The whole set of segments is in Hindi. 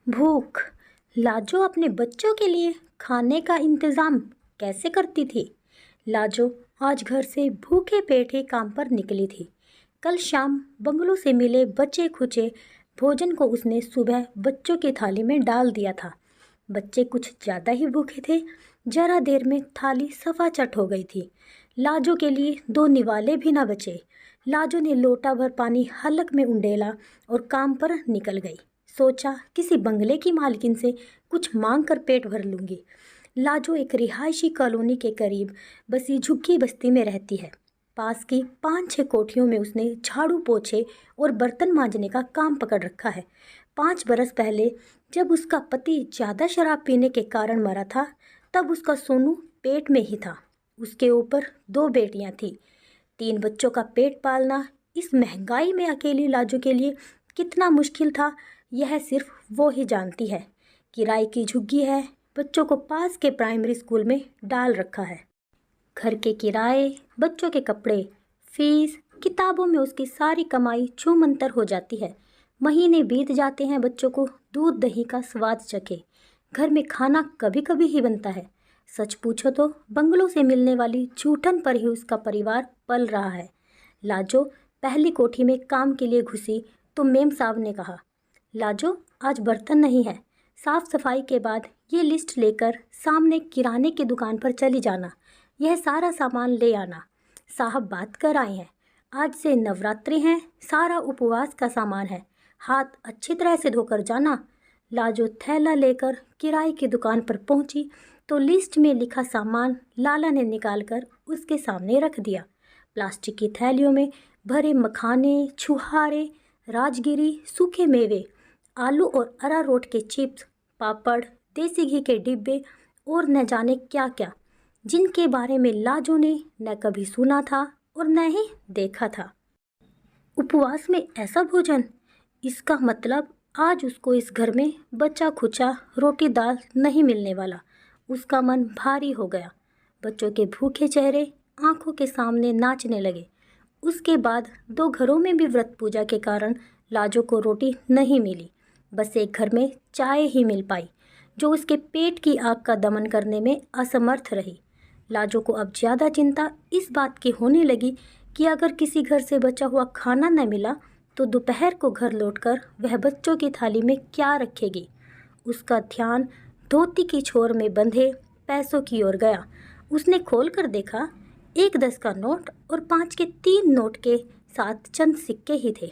भूख। लाजो अपने बच्चों के लिए खाने का इंतज़ाम कैसे करती थी? लाजो आज घर से भूखे पेट ही काम पर निकली थी। कल शाम बंगलों से मिले बचे खुचे भोजन को उसने सुबह बच्चों की थाली में डाल दिया था। बच्चे कुछ ज़्यादा ही भूखे थे। जरा देर में थाली सफाचट हो गई थी। लाजो के लिए दो निवाले भी ना बचे। लाजो ने लोटा भर पानी हलक में उंडेला और काम पर निकल गई। सोचा किसी बंगले की मालकिन से कुछ मांग कर पेट भर लूँगी। लाजो एक रिहायशी कॉलोनी के करीब बसी झुग्गी बस्ती में रहती है। पास की 5-6 कोठियों में उसने झाड़ू पोछे और बर्तन मांजने का काम पकड़ रखा है। 5 बरस पहले जब उसका पति ज़्यादा शराब पीने के कारण मरा था, तब उसका सोनू पेट में ही था। उसके ऊपर 2 बेटियां थीं। 3 बच्चों का पेट पालना इस महंगाई में अकेली लाजो के लिए कितना मुश्किल था, यह सिर्फ वो ही जानती है। किराए की झुग्गी है, बच्चों को पास के प्राइमरी स्कूल में डाल रखा है। घर के किराए, बच्चों के कपड़े, फीस, किताबों में उसकी सारी कमाई छूमंतर हो जाती है। महीने बीत जाते हैं, बच्चों को दूध दही का स्वाद चखे। घर में खाना कभी कभी ही बनता है। सच पूछो तो बंगलों से मिलने वाली जूठन पर ही उसका परिवार पल रहा है। लाजो पहली कोठी में काम के लिए घुसी तो मेम साहब ने कहा, लाजो आज बर्तन नहीं है, साफ सफाई के बाद ये लिस्ट लेकर सामने किराने की दुकान पर चली जाना, यह सारा सामान ले आना। साहब बात कर आए हैं, आज से नवरात्रि हैं, सारा उपवास का सामान है, हाथ अच्छी तरह से धोकर जाना। लाजो थैला लेकर किराए की दुकान पर पहुंची तो लिस्ट में लिखा सामान लाला ने निकालकर उसके सामने रख दिया। प्लास्टिक की थैलियों में भरे मखाने, छुहारे, राजगिरी, सूखे मेवे, आलू और अरारोट के चिप्स, पापड़, देसी घी के डिब्बे और न जाने क्या क्या, जिनके बारे में लाजो ने न कभी सुना था और न ही देखा था। उपवास में ऐसा भोजन, इसका मतलब आज उसको इस घर में बचा खुचा रोटी दाल नहीं मिलने वाला। उसका मन भारी हो गया। बच्चों के भूखे चेहरे आंखों के सामने नाचने लगे। उसके बाद 2 घरों में भी व्रत पूजा के कारण लाजो को रोटी नहीं मिली। बस एक घर में चाय ही मिल पाई, जो उसके पेट की आग का दमन करने में असमर्थ रही। लाजो को अब ज़्यादा चिंता इस बात की होने लगी कि अगर किसी घर से बचा हुआ खाना न मिला तो दोपहर को घर लौटकर वह बच्चों की थाली में क्या रखेगी। उसका ध्यान धोती की छोर में बंधे पैसों की ओर गया। उसने खोल कर देखा, 1 10 का नोट और 5 के 3 नोट के साथ चंद सिक्के ही थे।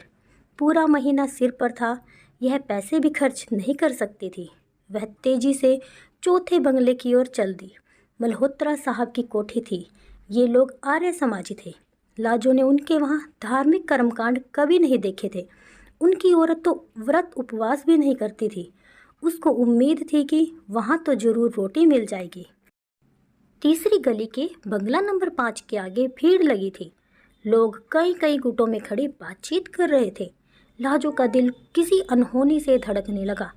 पूरा महीना सिर पर था, यह पैसे भी खर्च नहीं कर सकती थी। वह तेजी से चौथे बंगले की ओर चल दी। मल्होत्रा साहब की कोठी थी। ये लोग आर्य समाजी थे। लाजो ने उनके वहाँ धार्मिक कर्मकांड कभी नहीं देखे थे। उनकी औरत तो व्रत उपवास भी नहीं करती थी। उसको उम्मीद थी कि वहाँ तो जरूर रोटी मिल जाएगी। तीसरी गली के बंगला नंबर 5 के आगे भीड़ लगी थी। लोग कई कई गुटों में खड़े बातचीत कर रहे थे। लाजो का दिल किसी अनहोनी से धड़कने लगा।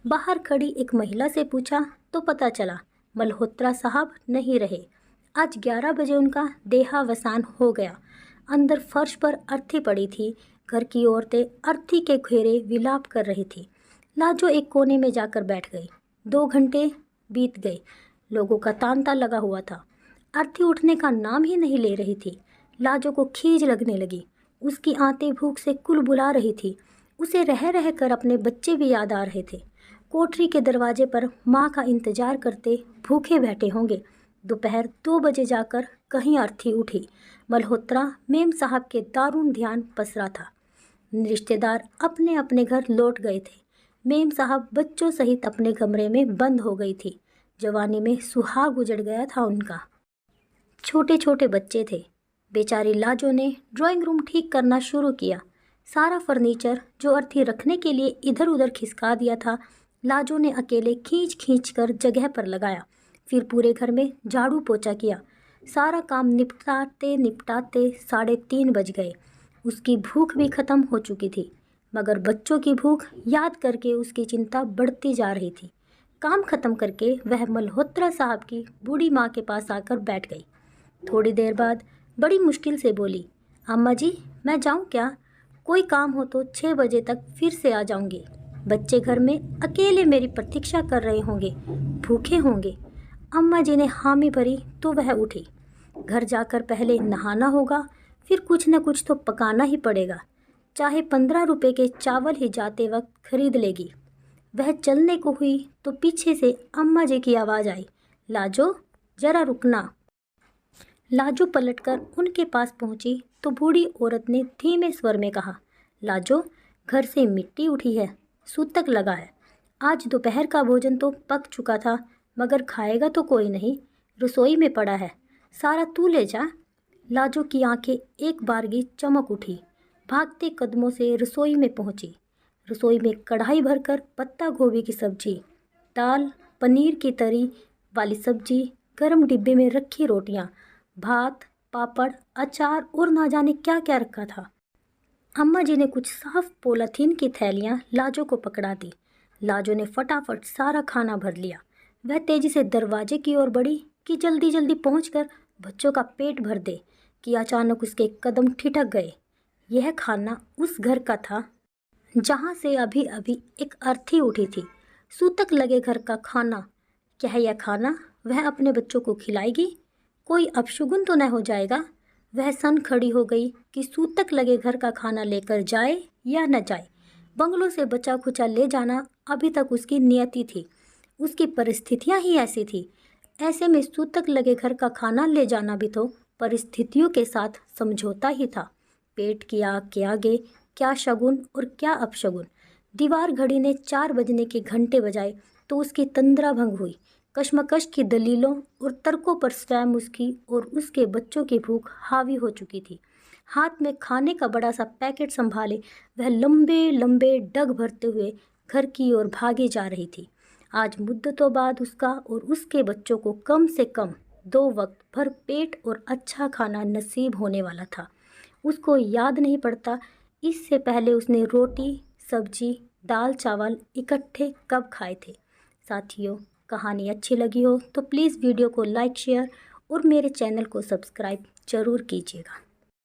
बाहर खड़ी एक महिला से पूछा तो पता चला मल्होत्रा साहब नहीं रहे। आज 11 बजे उनका देहावसान हो गया। अंदर फर्श पर अर्थी पड़ी थी। घर की औरतें अर्थी के घेरे विलाप कर रही थी। लाजो एक कोने में जाकर बैठ गई। 2 घंटे बीत गए। लोगों का तांता लगा हुआ था। अर्थी उठने का नाम ही नहीं ले रही थी। लाजो को खीज लगने लगी। उसकी आंतें भूख से कुलबुला रही थी। उसे रह रह कर अपने बच्चे भी याद आ रहे थे। कोठरी के दरवाजे पर माँ का इंतजार करते भूखे बैठे होंगे। दोपहर 2 बजे जाकर कहीं अर्थी उठी। मल्होत्रा मेम साहब के दारुण ध्यान पसरा था। रिश्तेदार अपने अपने घर लौट गए थे। मेम साहब बच्चों सहित अपने कमरे में बंद हो गई थी। जवानी में सुहाग उजड़ गया था उनका। छोटे छोटे बच्चे थे। बेचारी लाजो ने ड्राइंग रूम ठीक करना शुरू किया। सारा फर्नीचर जो अर्थी रखने के लिए इधर उधर खिसका दिया था, लाजो ने अकेले खींच खींच कर जगह पर लगाया। फिर पूरे घर में झाड़ू पोछा किया। सारा काम निपटाते निपटाते 3:30 बज गए। उसकी भूख भी खत्म हो चुकी थी, मगर बच्चों की भूख याद करके उसकी चिंता बढ़ती जा रही थी। काम खत्म करके वह मल्होत्रा साहब की बूढ़ी माँ के पास आकर बैठ गई। थोड़ी देर बाद बड़ी मुश्किल से बोली, अम्मा जी मैं जाऊँ क्या? कोई काम हो तो 6 बजे तक फिर से आ जाऊँगी। बच्चे घर में अकेले मेरी प्रतीक्षा कर रहे होंगे, भूखे होंगे। अम्मा जी ने हामी भरी तो वह उठी। घर जाकर पहले नहाना होगा, फिर कुछ न कुछ तो पकाना ही पड़ेगा, चाहे 15 रुपए के चावल ही जाते वक्त खरीद लेगी। वह चलने को हुई तो पीछे से अम्मा जी की आवाज़ आई, लाजो जरा रुकना। लाजो पलटकर उनके पास पहुंची तो बूढ़ी औरत ने धीमे स्वर में कहा, लाजो घर से मिट्टी उठी है, सूतक लगा है। आज दोपहर का भोजन तो पक चुका था, मगर खाएगा तो कोई नहीं, रसोई में पड़ा है, सारा तू ले जा। लाजो की आंखें एक बारगी चमक उठी। भागते कदमों से रसोई में पहुंची। रसोई में कढ़ाई भरकर पत्ता गोभी की सब्जी, दाल, पनीर की तरी वाली सब्जी, गरम डिब्बे में रखी रोटियां, भात, पापड़, अचार और ना जाने क्या क्या रखा था। अम्मा जी ने कुछ साफ पॉलीथीन की थैलियां लाजो को पकड़ा दी। लाजो ने फटाफट सारा खाना भर लिया। वह तेजी से दरवाजे की ओर बढ़ी कि जल्दी जल्दी पहुंचकर बच्चों का पेट भर दे, कि अचानक उसके कदम ठिठक गए। यह खाना उस घर का था जहाँ से अभी अभी एक अर्थी उठी थी। सूतक लगे घर का खाना। क्या है यह खाना वह अपने बच्चों को खिलाएगी? कोई अपशगुन तो न हो जाएगा? वह सन खड़ी हो गई कि सूतक लगे घर का खाना लेकर जाए या न जाए। बंगलों से बचा खुचा ले जाना अभी तक उसकी नियति थी, उसकी परिस्थितियाँ ही ऐसी थी। ऐसे में सूतक लगे घर का खाना ले जाना भी तो परिस्थितियों के साथ समझौता ही था। पेट की आग के आगे क्या शगुन और क्या अपशगुन। दीवार घड़ी ने 4 बजने के घंटे बजाए तो उसकी तंद्रा भंग हुई। कश्मकश की दलीलों और तर्कों पर स्वयं उसकी और उसके बच्चों की भूख हावी हो चुकी थी। हाथ में खाने का बड़ा सा पैकेट संभाले वह लंबे लंबे डग भरते हुए घर की ओर भागी जा रही थी। आज मुद्दतों बाद उसका और उसके बच्चों को कम से कम 2 वक्त भर पेट और अच्छा खाना नसीब होने वाला था। उसको याद नहीं पड़ता इससे पहले उसने रोटी, सब्जी, दाल चावल इकट्ठे कब खाए थे। साथियों, कहानी अच्छी लगी हो तो प्लीज़ वीडियो को लाइक, शेयर और मेरे चैनल को सब्सक्राइब ज़रूर कीजिएगा।